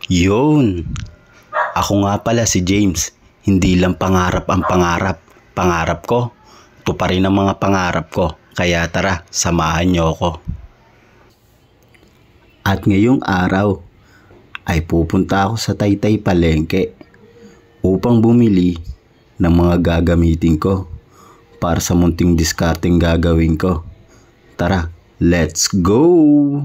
Yun! Ako nga pala si James. Hindi lang pangarap ang pangarap. Pangarap ko, tuparin ang mga pangarap ko. Kaya tara, samahan niyo ako. At ngayong araw ay pupunta ako sa Taytay Palengke upang bumili ng mga gagamitin ko para sa munting diskarteng gagawin ko. Tara, let's go!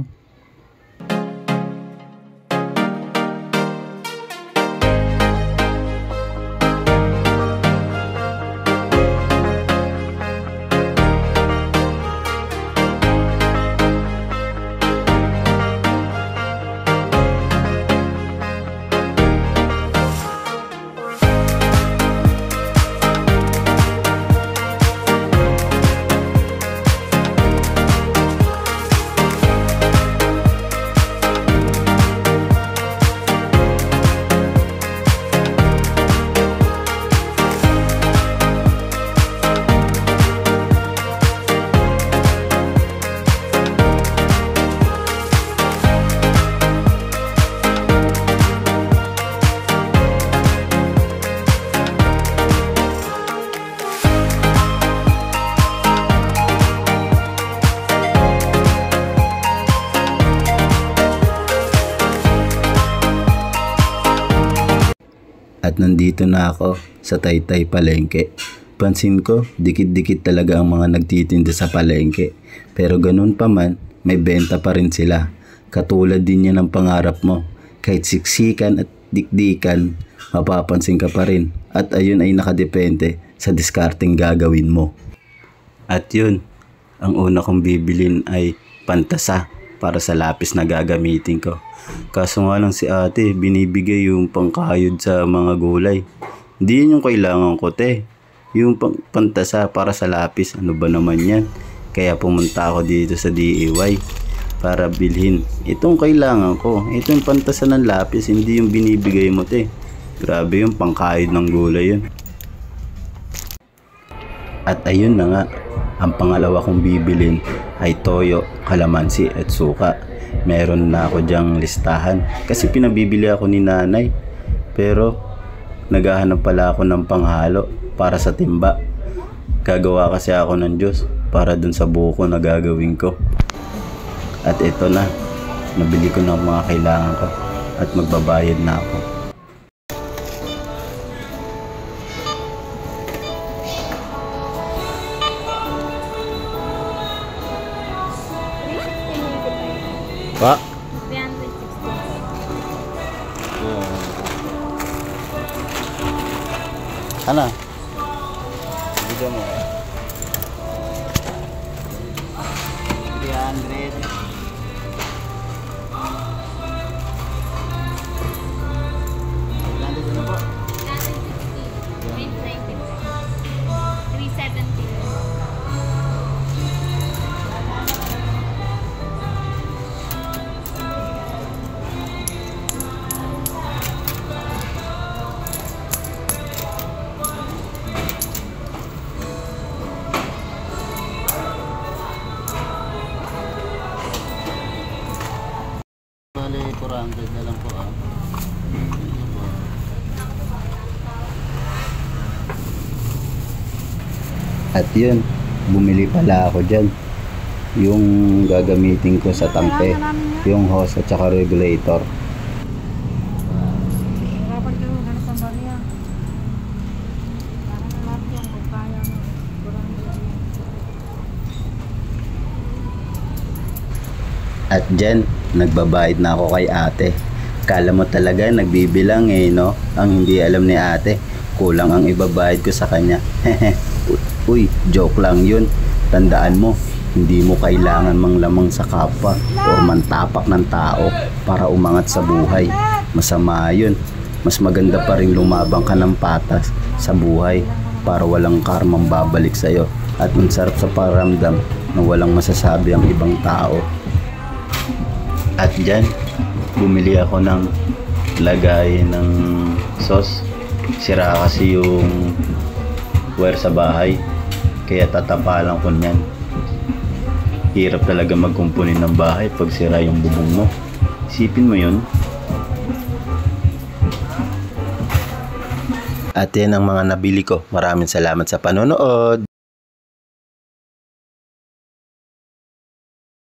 At nandito na ako sa Taytay Palengke. Pansin ko, dikit-dikit talaga ang mga nagtitinda sa palengke. Pero ganun pa man, may benta pa rin sila. Katulad din yan ng pangarap mo. Kahit siksikan at dikdikan, mapapansin ka pa rin. At ayun ay nakadepende sa diskarteng gagawin mo. At yun, ang una kong bibilin ay pantasa para sa lapis na gagamitin ko. Kaso nga lang si ate, binibigay yung pangkayod sa mga gulay. Hindi yun yung kailangan ko, te. Yung pantasa para sa lapis, ano ba naman yan? Kaya pumunta ako dito sa DIY para bilhin itong kailangan ko. Ito yung pantasa ng lapis, hindi yung binibigay mo, te. Grabe yung pangkayod ng gulay yun. At ayun na nga, ang pangalawa kong bibilin ay toyo, kalamansi at suka. Meron na ako dyang listahan kasi pinabibili ako ni nanay, pero naghahanap pala ako ng panghalo para sa timba. Gagawa kasi ako ng juice para dun sa buko na gagawin ko. At ito na, nabili ko na ang mga kailangan ko at magbabayad na ako. Pa? 360. Ano? Bigyan mo. 300. Ano po? 360. 370. Bale, 400 na lang po ah. At yun, bumili pala ako dyan. Yung gagamitin ko sa tangke, yung hose at saka regulator. At dyan, nagbabayad na ako kay ate. Kala mo talaga nagbibilang eh, no? Ang hindi alam ni ate, kulang ang ibabayad ko sa kanya. Uy, joke lang yun. Tandaan mo, hindi mo kailangan manglamang sa kapwa o mantapak ng tao para umangat sa buhay. Masama yun. Mas maganda pa rin lumabang ka ng patas sa buhay para walang karmang babalik sa'yo. At ang sarap sa paramdam na walang masasabi ang ibang tao. At dyan, bumili ako ng lagay ng sauce. Sira kasi yung wire sa bahay, kaya tatapalan ko niyan. Hirap talaga magkumpunin ng bahay pag sira yung bubong mo. Isipin mo yun. At yan ang mga nabili ko. Maraming salamat sa panonood.